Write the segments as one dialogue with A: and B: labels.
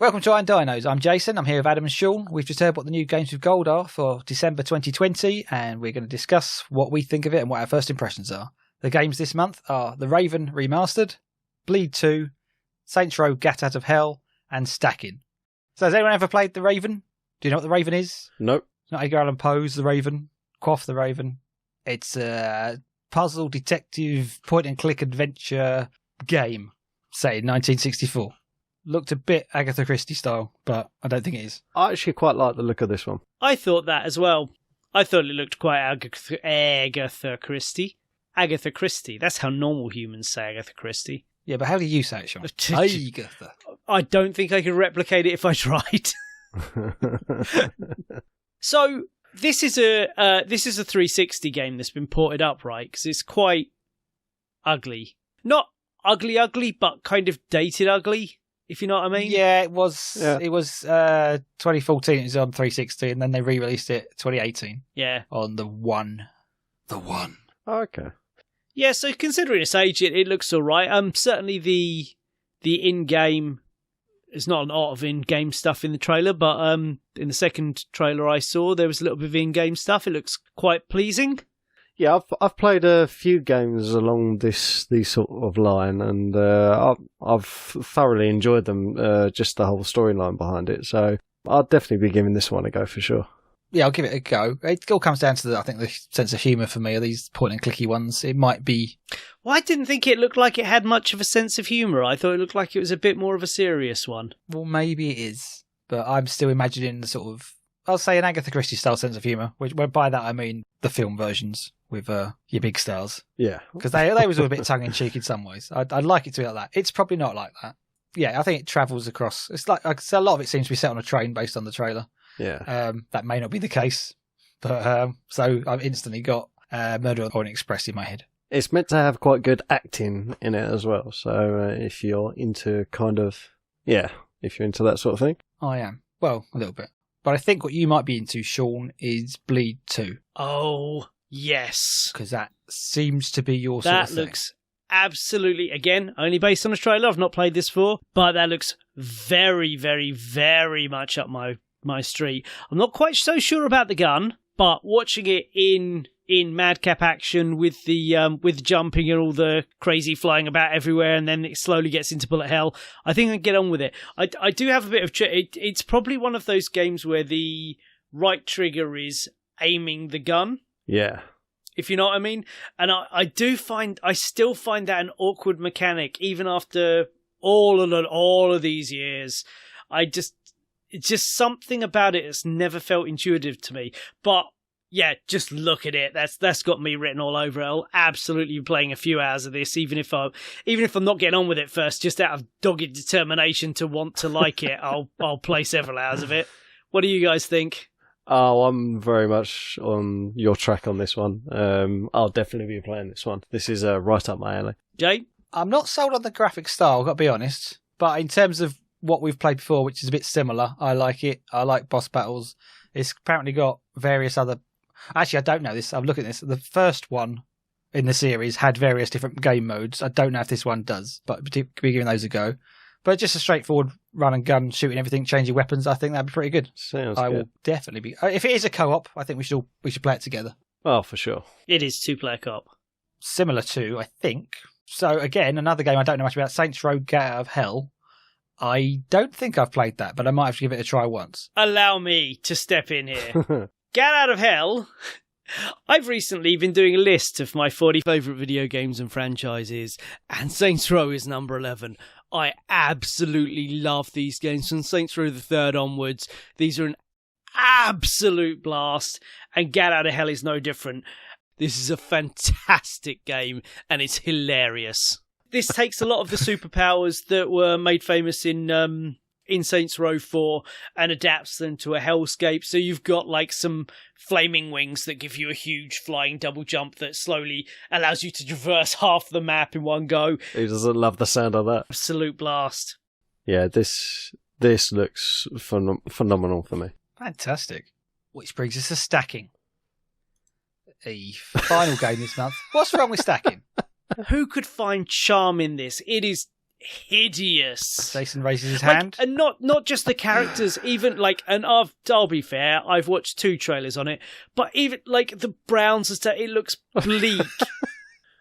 A: Welcome to Iron Dinos. I'm Jason. I'm here with Adam and Shaun. We've just heard what the new games with gold are for December 2020, and we're going to discuss what we think of it and what our first impressions are. The games this month are the Raven Remastered, Bleed 2, Saints Row Gat Out of Hell, and Stacking. So has anyone ever played the Raven? Do you know what the Raven is?
B: Nope.
A: It's not Edgar Allan Poe's The Raven, Quoth the Raven. It's a puzzle detective point-and-click adventure game set in 1964. Looked a bit Agatha Christie style, but I don't think it is.
B: I actually quite like the look of this one.
C: I thought that as well. I thought it looked quite Agatha Christie. Agatha Christie. That's how normal humans say Agatha Christie.
A: Yeah, but how do you say it, Shaun? Agatha.
C: I don't think I could replicate it if I tried. So this is a 360 game that's been ported up, right? Because it's quite ugly. Not ugly, but kind of dated ugly. If you know what I mean?
A: Yeah, it was. Yeah. It was 2014. It was on 360, and then they re-released it 2018.
C: Yeah,
A: on the One.
B: Oh, okay.
C: Yeah, so considering its age, it looks all right. Certainly the in-game. There's not a lot of in-game stuff in the trailer, but in the second trailer I saw, there was a little bit of in-game stuff. It looks quite pleasing.
B: Yeah, I've played a few games along these sort of line, and I've thoroughly enjoyed them. Just the whole storyline behind it. So I'll definitely be giving this one a go for sure.
A: Yeah, I'll give it a go. It all comes down to I think the sense of humour for me. Are these point and clicky ones? It might be.
C: Well, I didn't think it looked like it had much of a sense of humour. I thought it looked like it was a bit more of a serious one.
A: Well, maybe it is, but I'm still imagining the sort of, I'll say, an Agatha Christie style sense of humour. Which, by that I mean the film versions with your big stars.
B: Yeah,
A: because they was all a bit tongue in cheek in some ways. I'd like it to be like that. It's probably not like that. Yeah, I think it travels across. It's like a lot of it seems to be set on a train based on the trailer.
B: Yeah,
A: that may not be the case, but so I've instantly got Murder on the Orient Express in my head.
B: It's meant to have quite good acting in it as well. So if you're into if you're into that sort of thing,
A: I am. Well, a little bit, but I think what you might be into, Shaun, is Bleed 2.
C: Oh yes,
A: because that seems to be your sort of thing.
C: That looks absolutely, again, only based on a trailer. I've not played this before, but that looks very, very, very much up my street. I'm not quite so sure about the gun, but watching it in madcap action with the with jumping and all the crazy flying about everywhere, and then it slowly gets into bullet hell, I think I can get on with it. I do have a bit of it's probably one of those games where the right trigger is aiming the gun.
B: Yeah.
C: If you know what I mean. And I still find that an awkward mechanic, even after all of these years. It's just something about it that's never felt intuitive to me. But yeah, just look at it. That's got me written all over it. I'll absolutely be playing a few hours of this, even if I'm not getting on with it first, just out of dogged determination to want to like it. I'll play several hours of it. What do you guys think?
B: Oh, I'm very much on your track on this one. I'll definitely be playing this one. This is right up my alley.
C: Jay?
A: I'm not sold on the graphic style, I've got to be honest. But in terms of what we've played before, which is a bit similar, I like it. I like boss battles. It's apparently got various other... Actually, I don't know this. I'm looking at this. The first one in the series had various different game modes. I don't know if this one does, but we'll be giving those a go. But just a straightforward run and gun, shooting everything, changing weapons, I think that'd be pretty good.
B: Sounds
A: I
B: good.
A: will definitely be... If it is a co-op, I think we should play it together.
B: Oh, for sure.
C: It is 2-player co-op.
A: Similar to, I think... So, again, another game I don't know much about, Saints Row Gat Out of Hell. I don't think I've played that, but I might have to give it a try once.
C: Allow me to step in here. Gat Out of Hell... I've recently been doing a list of my 40 favourite video games and franchises, and Saints Row is number 11. I absolutely love these games from Saints Row the 3rd onwards. These are an absolute blast, and Gat Out of Hell is no different. This is a fantastic game, and it's hilarious. This takes a lot of the superpowers that were made famous in Saints Row 4 and adapts them to a hellscape. So you've got like some flaming wings that give you a huge flying double jump that slowly allows you to traverse half the map in one go.
B: Who doesn't love the sound of that?
C: Absolute blast.
B: Yeah, this looks phenomenal for me.
A: Fantastic. Which brings us to Stacking. A final game this month. What's wrong with Stacking?
C: Who could find charm in this? It hideous.
A: Jason raises his hand.
C: And not just the characters, even and I'll be fair, I've watched 2 trailers on it, but even the Browns and stuff, it looks bleak.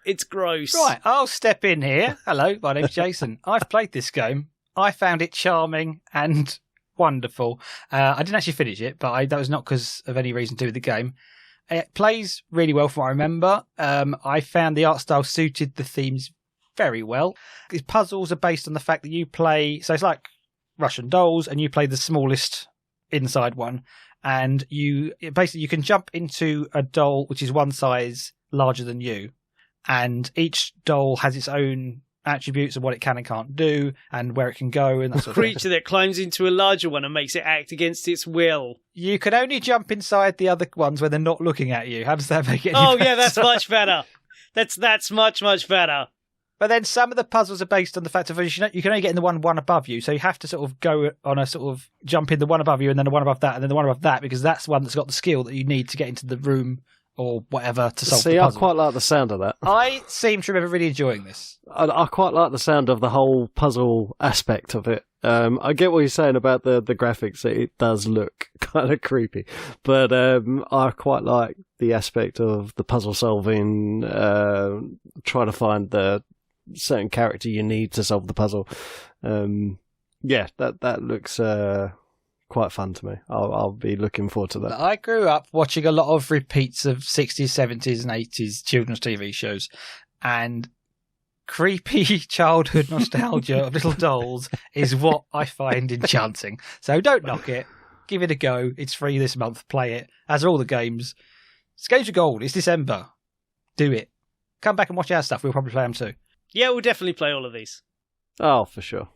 C: It's gross.
A: Right, I'll step in here. Hello, my name's Jason. I've played this game. I found it charming and wonderful. I didn't actually finish it, but that was not because of any reason to do with the game. It plays really well from what I remember. I found the art style suited the themes very well. These puzzles are based on the fact that you play, so it's like Russian dolls, and you play the smallest inside one, and you can jump into a doll which is one size larger than you, and each doll has its own attributes of what it can and can't do and where it can go and that sort of thing.
C: Creature that climbs into a larger one and makes it act against its will.
A: You can only jump inside the other ones when they're not looking at you. How does that make it any better?
C: Yeah, that's much better. That's much better.
A: But then some of the puzzles are based on the fact of you can only get in the one above you, so you have to sort of go on a sort of jump in the one above you and then the one above that and then the one above that, because that's the one that's got the skill that you need to get into the room or whatever to solve the puzzle.
B: I quite like the sound of that.
A: I seem to remember really enjoying this.
B: I quite like the sound of the whole puzzle aspect of it. I get what you're saying about the graphics. It does look kind of creepy. But I quite like the aspect of the puzzle solving, trying to find the certain character you need to solve the puzzle. That looks quite fun to me. I'll be looking forward to that.
A: I grew up watching a lot of repeats of 60s, 70s and 80s children's TV shows, and creepy childhood nostalgia of little dolls is what I find enchanting. So don't knock it. Give it a go. It's free this month. Play it. As are all the games. It's Games of Gold. It's December. Do it. Come back and watch our stuff. We'll probably play them too.
C: Yeah, we'll definitely play all of these.
B: Oh, for sure.